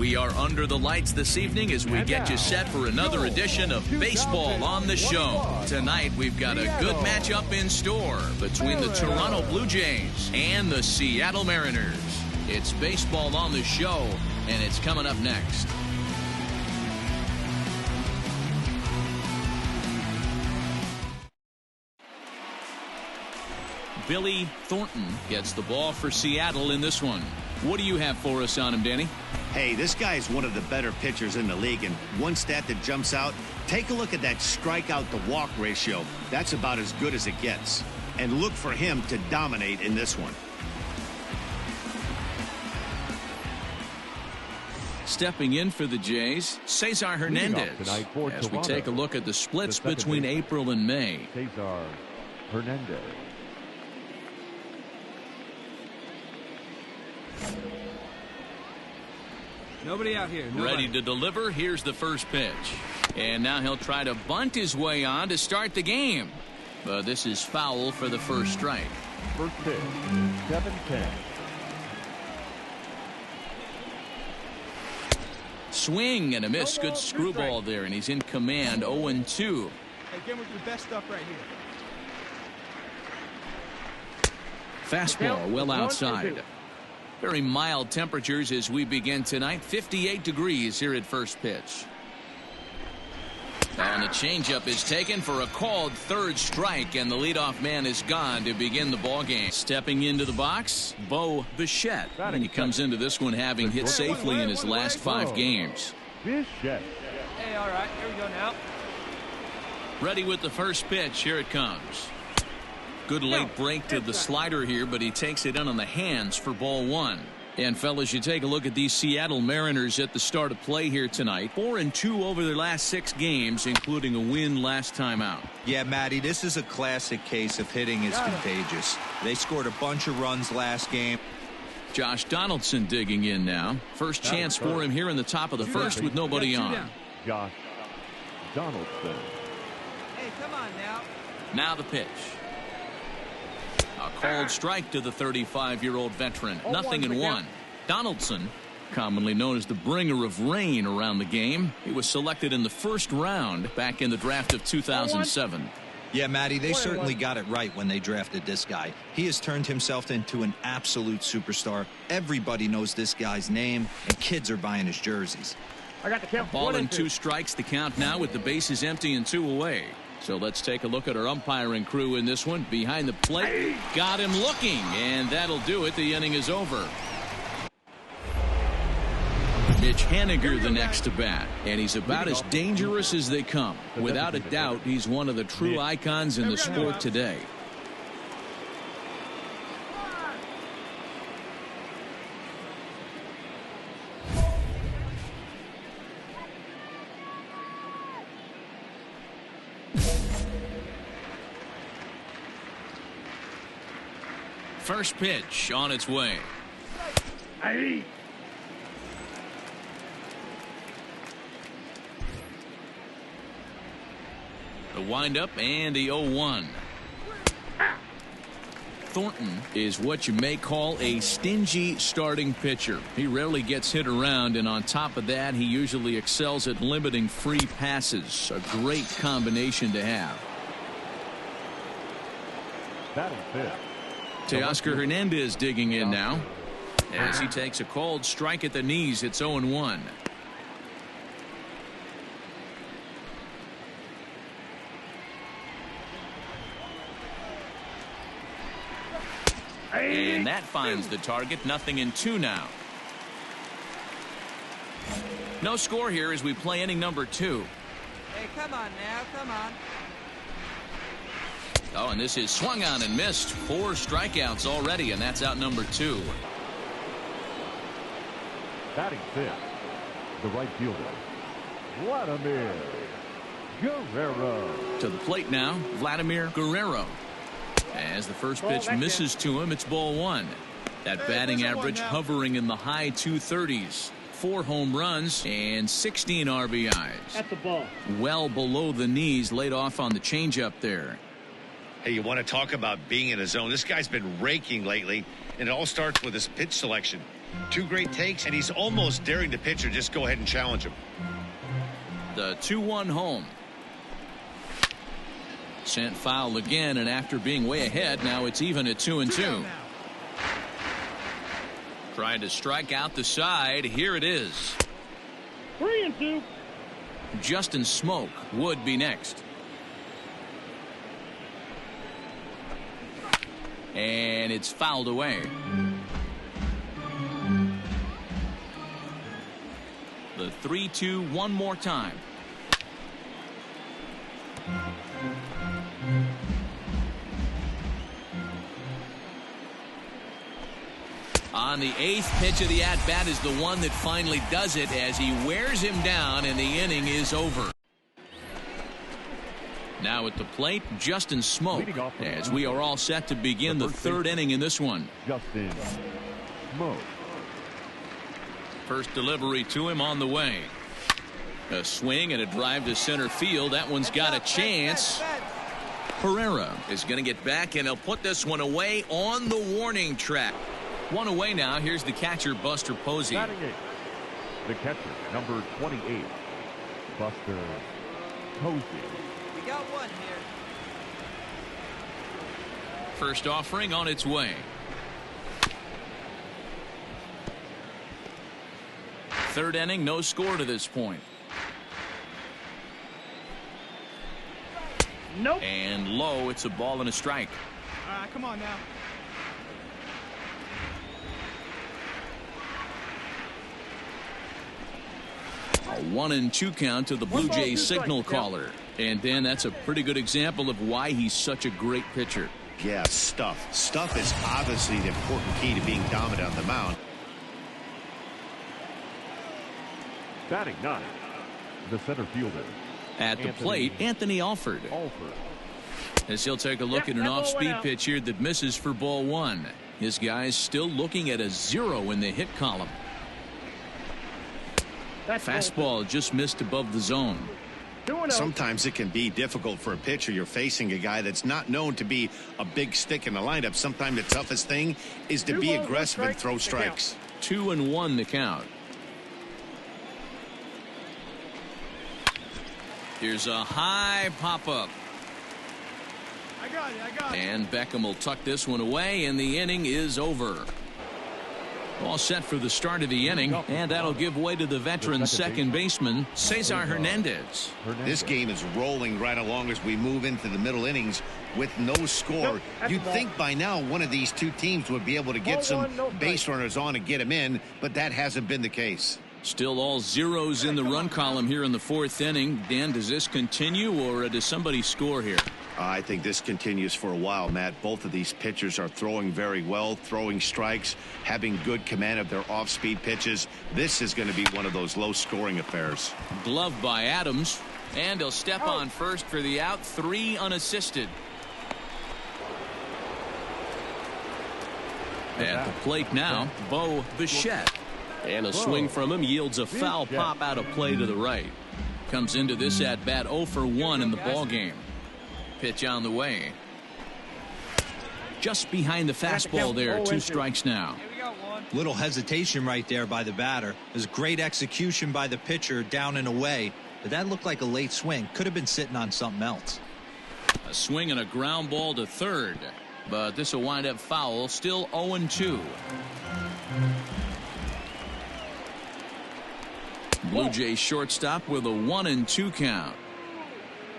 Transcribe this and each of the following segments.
We are under the lights this evening as we get you set for another edition of Baseball on the Show. Tonight, we've got a good matchup in store between the Toronto Blue Jays and the Seattle Mariners. It's Baseball on the Show, and it's coming up next. Billy Thornton gets the ball for Seattle in this one. What do you have for us on him, Danny? Hey, this guy is one of the better pitchers in the league, and one stat that jumps out, take a look at that strikeout to walk ratio. That's about as good as it gets. And look for him to dominate in this one. Stepping in for the Jays, Cesar Hernandez, as we take a look at the splits between April and May. Cesar Hernandez. Nobody out here. Nobody. Ready to deliver. Here's the first pitch. And now he'll try to bunt his way on to start the game. But this is foul for the first strike. First pitch, 7-10. Swing and a miss. Good screwball there, and he's in command. 0-2. Hey, get with your best stuff right here. Fastball well outside. Very mild temperatures as we begin tonight. 58 degrees here at first pitch. And the changeup is taken for a called third strike, and the leadoff man is gone to begin the ball game. Stepping into the box, Bo Bichette. And he comes into this one having hit safely in his last 5 games. Bichette. Hey, all right, here we go now. Ready with the first pitch. Here it comes. Good late break to the slider here, but he takes it in on the hands for ball 1. And fellas, you take a look at these Seattle Mariners at the start of play here tonight. 4-2 over their last 6 games, including a win last time out. Yeah, Matty, this is a classic case of hitting is contagious. They scored a bunch of runs last game. Josh Donaldson digging in now. First chance for him here in the top of the first with nobody on. Josh Donaldson. Hey, come on now. Now the pitch. A called strike to the 35-year-old veteran. 0-1. Donaldson, commonly known as the bringer of rain around the game. He was selected in the first round back in the draft of 2007. Yeah, Matty, they certainly got it right when they drafted this guy. He has turned himself into an absolute superstar. Everybody knows this guy's name, and kids are buying his jerseys. I got the count. Ball and 2 strikes, the count now with the bases empty and 2 away. So let's take a look at our umpiring crew in this one. Behind the plate, got him looking, and that'll do it. The inning is over. Mitch Henniger the next to bat, and he's about as dangerous as they come. Without a doubt, he's one of the true icons in the sport today. First pitch on its way. The windup and the 0-1. Thornton is what you may call a stingy starting pitcher. He rarely gets hit around, and on top of that, he usually excels at limiting free passes. A great combination to have. Batting fifth. Cesar Hernandez digging in now as he takes a called strike at the knees. It's 0-1. And that finds the target. 0-2 now. No score here as we play inning number 2. Hey, come on now, come on. Oh, and this is swung on and missed. 4 strikeouts already, and that's out number 2. Batting fifth, the right fielder, Vladimir Guerrero. To the plate now, Vladimir Guerrero. As the first pitch misses to him, it's ball 1. That batting average hovering in the high 230s. 4 home runs and 16 RBIs. That's a ball. Well below the knees, laid off on the changeup there. Hey, you want to talk about being in a zone? This guy's been raking lately, and it all starts with his pitch selection. Two great takes, and he's almost daring the pitcher just go ahead and challenge him. The 2-1 home. Sent foul again, and after being way ahead, now it's even at 2-2. Trying to strike out the side. Here it is. 3-2. Justin Smoke would be next. And it's fouled away. The 3-2 one more time. On the 8th pitch of the at-bat is the one that finally does it as he wears him down and the inning is over. Now at the plate, Justin Smoke, as we are all set to begin the 3rd inning in this one. Justin Smoke. First delivery to him on the way. A swing and a drive to center field. That one's got a chance. Herrera is going to get back, and he'll put this one away on the warning track. One away now. Here's the catcher, Buster Posey. Batting 8. The catcher, number 28, Buster Posey. We got one here. First offering on its way. Third inning, no score to this point. Nope. And low, it's a ball and a strike. All right, come on now. A 1-2 count to the Blue Jays signal caller. And then that's a pretty good example of why he's such a great pitcher. Yeah, stuff. Stuff is obviously the important key to being dominant on the mound. Batting 9. The center fielder. At the plate, Anthony Alford. As he'll take a look at an off-speed pitch here that misses for ball 1. His guy's still looking at a 0 in the hit column. Fastball just missed above the zone. Sometimes it can be difficult for a pitcher. You're facing a guy that's not known to be a big stick in the lineup. Sometimes the toughest thing is to be aggressive and throw strikes. 2-1 the count. Here's a high pop-up. I got it. And Beckham will tuck this one away, and the inning is over. All set for the start of the inning, and that'll give way to the veteran second baseman, Cesar Hernandez. This game is rolling right along as we move into the middle innings with no score. You'd think by now one of these two teams would be able to get some base runners on and get them in, but that hasn't been the case. Still all zeros in the run column here in the 4th inning. Dan, does this continue, or does somebody score here? I think this continues for a while, Matt. Both of these pitchers are throwing very well, throwing strikes, having good command of their off-speed pitches. This is going to be one of those low-scoring affairs. Glove by Adams, and he'll step on first for the out. 3 unassisted. At the plate now, Bo Bichette. And a swing from him yields a foul pop out of play to the right. Comes into this at-bat 0 for 1 in the ballgame. Pitch on the way. Just behind the fastball there. 2 strikes now. Little hesitation right there by the batter. There's great execution by the pitcher down and away. But that looked like a late swing. Could have been sitting on something else. A swing and a ground ball to third. But this will wind up foul. Still 0-2. Blue Jays shortstop with a 1-2 count.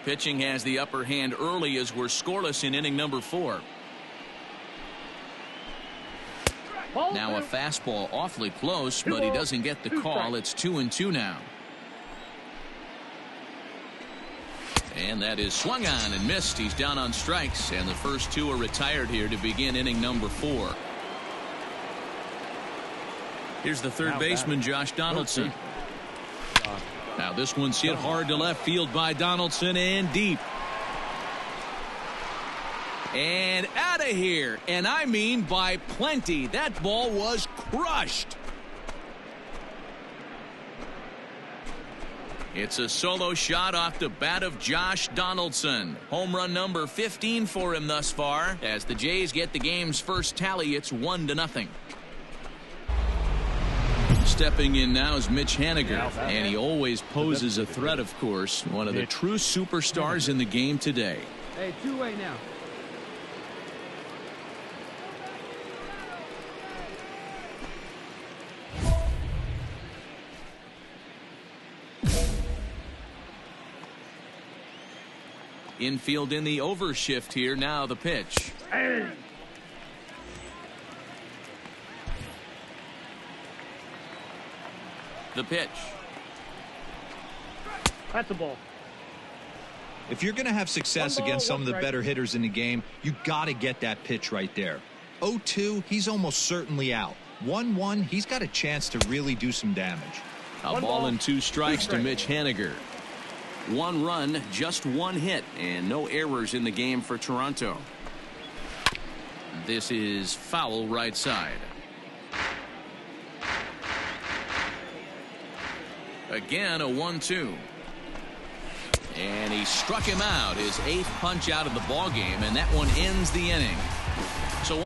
Pitching has the upper hand early as we're scoreless in inning number 4. Now a fastball awfully close, but he doesn't get the call. It's 2-2 now. And that is swung on and missed. He's down on strikes, and the first 2 are retired here to begin inning number 4. Here's the third baseman, Josh Donaldson. Now this one's hit hard to left field by Donaldson and deep. And out of here. And I mean by plenty. That ball was crushed. It's a solo shot off the bat of Josh Donaldson. Home run number 15 for him thus far. As the Jays get the game's first tally, it's 1-0. Stepping in now is Mitch Henniger, and he always poses a threat, of course. One of the true superstars in the game today. Hey, two-way now. Infield in the overshift here. Now the pitch. Hey. The pitch. That's a ball. If you're going to have success against some of the better hitters in the game, you got to get that pitch right there. 0-2, he's almost certainly out. 1-1, he's got a chance to really do some damage. A ball and 2 strikes to Mitch Henniger. 1 run, just 1 hit, and no errors in the game for Toronto. This is foul right side. Again, a 1-2. And he struck him out, his 8th punch out of the ball game, and that one ends the inning. So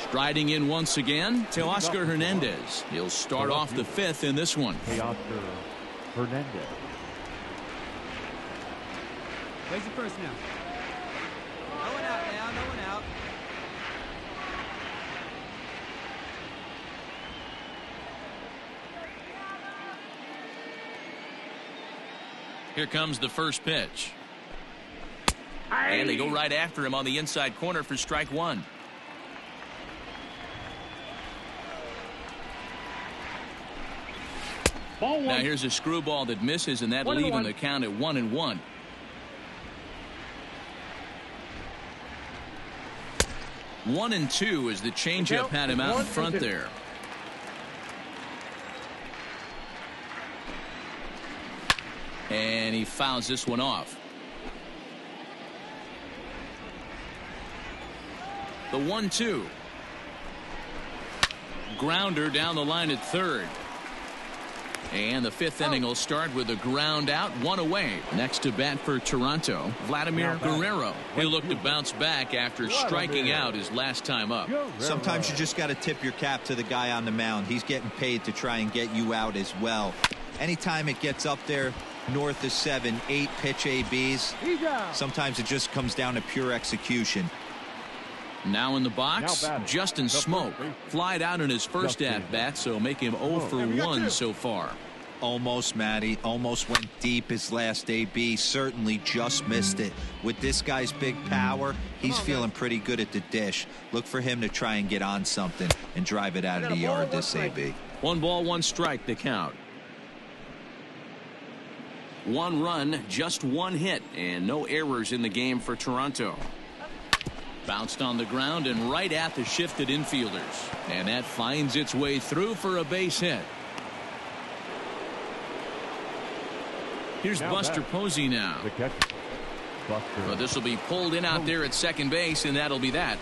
striding in once again, Cesar Hernandez. He'll start off the 5th in this one. Cesar Hernandez. Where's the first now? No one out now, no one out. Here comes the first pitch. And they go right after him on the inside corner for strike 1. Now here's a screwball that misses, and that'll even the count at 1-1. One and 2 as the changeup had him out in front there. And he fouls this one off. The 1-2. Grounder down the line at third. And the 5th inning will start with a ground out, 1 away. Next to bat for Toronto, Vladimir Guerrero. He'll look to bounce back after striking out his last time up. Sometimes you just got to tip your cap to the guy on the mound. He's getting paid to try and get you out as well. Anytime it gets up there north of 7, 8 pitch ABs, sometimes it just comes down to pure execution. Now in the box, Justin Smoke. Flied out in his first at-bat, so make him 0 for 1 so far. Almost, Matty. Almost went deep his last AB. Certainly just missed it. With this guy's big power, he's feeling pretty good at the dish. Look for him to try and get on something and drive it out of the yard this AB. 1 ball, 1 strike the count. 1 run, just 1 hit, and no errors in the game for Toronto. Bounced on the ground and right at the shifted infielders. And that finds its way through for a base hit. Here's Buster Posey now. The catcher. Buster. But this will be pulled in out there at second base, and that'll be that.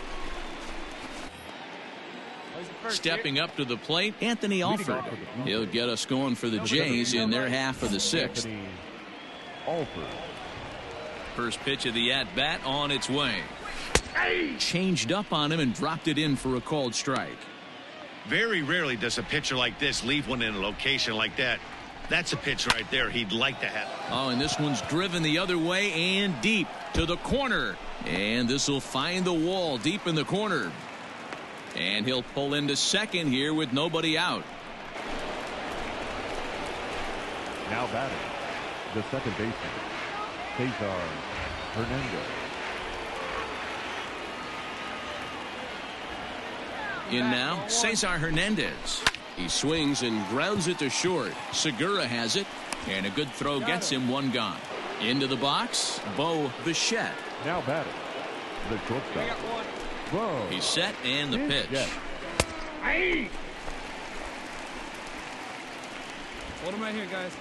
Stepping up to the plate, Anthony Alford. He'll get us going for the Jays in their half of the 6th. First pitch of the at-bat on its way. Changed up on him and dropped it in for a called strike. Very rarely does a pitcher like this leave one in a location like that. That's a pitch right there he'd like to have. Oh, and this one's driven the other way and deep to the corner. And this will find the wall deep in the corner. And he'll pull into second here with nobody out. Now batting, the second baseman, Cesar Hernandez. In now, Cesar Hernandez. He swings and grounds it to short. Segura has it, and a good throw gets him 1 gone. Into the box, Bo Bichette. Now batting, the shortstop. Whoa. He's set and the pitch. Hold him right here, guys.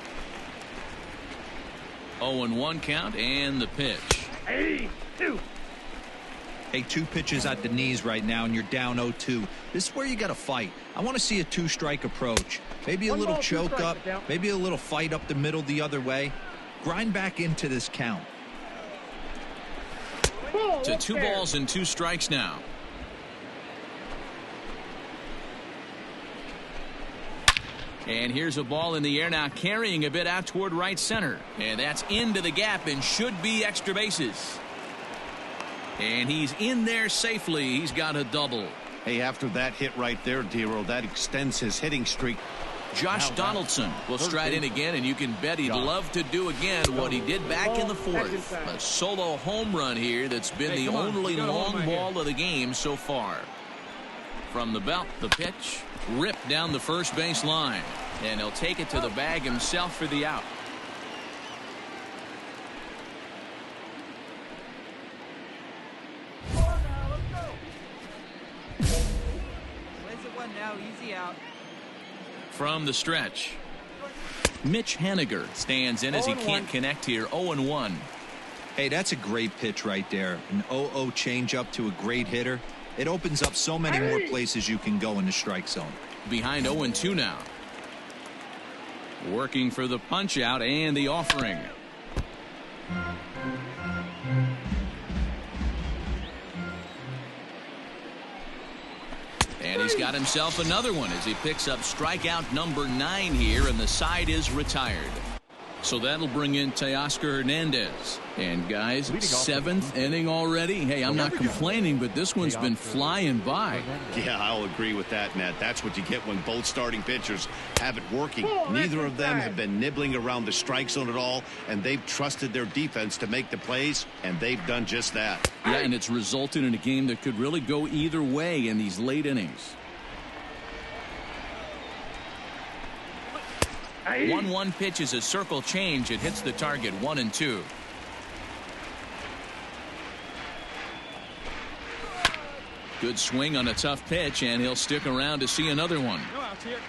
0-1 count and the pitch. Hey, 2 pitches at the knees right now, and you're down 0-2. This is where you got to fight. I want to see a 2-strike approach. Maybe a little choke up, maybe a little fight up the middle the other way. Grind back into this count. To 2 balls and 2 strikes now. And here's a ball in the air now, carrying a bit out toward right center. And that's into the gap and should be extra bases. And he's in there safely. He's got a double. Hey, after that hit right there, Dero, that extends his hitting streak. Josh Donaldson will stride in again, and you can bet he'd love to do again what he did back in the fourth. A solo home run here that's been the only long ball of the game so far. From the belt, the pitch. Ripped down the first base line, and he'll take it to the bag himself for the out. Where's it one now? Easy out. From the stretch, Mitch Henniger stands in as he can't connect here. 0-1. Hey, that's a great pitch right there. An 0-0 changeup to a great hitter. It opens up so many more places you can go in the strike zone. Behind 0-2 now. Working for the punch out and the offering. And he's got himself another one as he picks up strikeout number 9 here, and the side is retired. So that'll bring in Cesar Hernandez. And guys, 7th inning already. Hey, I'm not complaining, but this one's been flying by. Yeah, I'll agree with that, Matt. That's what you get when both starting pitchers have it working. Neither of them have been nibbling around the strike zone at all, and they've trusted their defense to make the plays, and they've done just that. Yeah, and it's resulted in a game that could really go either way in these late innings. 1-1 pitch is a circle change. It hits the target. 1-2. Good swing on a tough pitch, and he'll stick around to see another one. No outs here.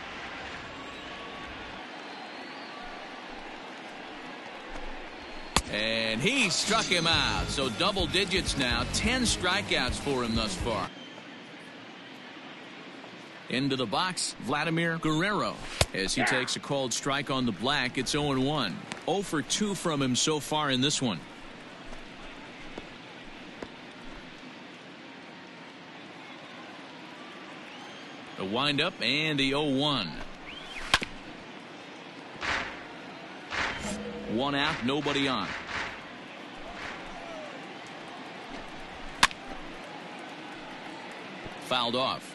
And he struck him out. So double digits now. 10 strikeouts for him thus far. Into the box, Vladimir Guerrero, as he takes a called strike on the black. It's 0-1. 0 for 2 from him so far in this one. The windup and the 0-1. 1 out, nobody on. Fouled off.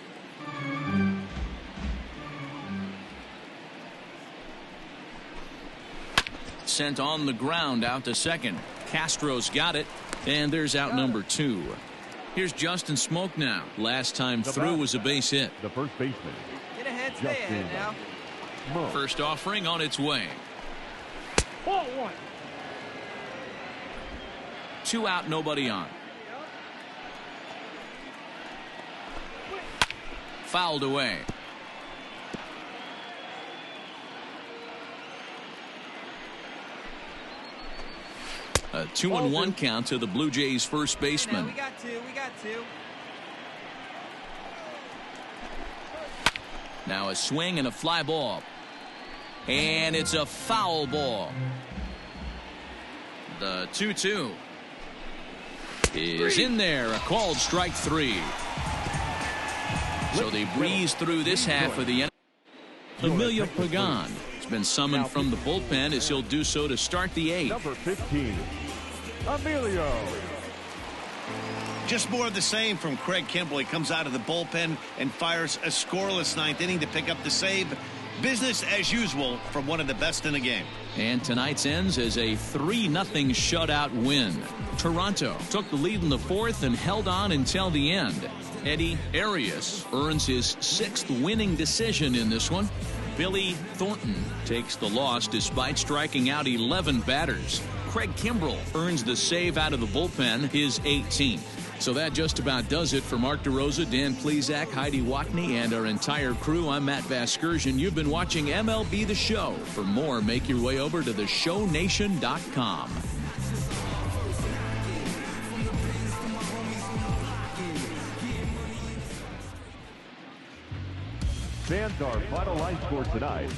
Sent on the ground out to second. Castro's got it, and there's out number 2. Here's Justin Smoke now. Last time through was a base hit. The first baseman. Get ahead, stay ahead now. First offering on its way. Ball 1. 2 out, nobody on. Fouled away. A 2-1 count to the Blue Jays first baseman. We got 2. We got 2. Now a swing and a fly ball. And it's a foul ball. The 2-2 is in there. A called strike 3. So they breeze through this half of the end. Emilio Pagan has been summoned from the bullpen as he'll do so to start the 8th. Number 15, Emilio. Just more of the same from Craig Kimbrell. He comes out of the bullpen and fires a scoreless 9th inning to pick up the save. Business as usual from one of the best in the game. And tonight's ends as a 3-0 shutout win. Toronto took the lead in the 4th and held on until the end. Eddie Arias earns his 6th winning decision in this one. Billy Thornton takes the loss despite striking out 11 batters. Craig Kimbrell earns the save out of the bullpen, his 18th. So that just about does it for Mark DeRosa, Dan Plesac, Heidi Watney, and our entire crew. I'm Matt Vasgersian. You've been watching MLB The Show. For more, make your way over to theshownation.com. Fans, our final line score tonight.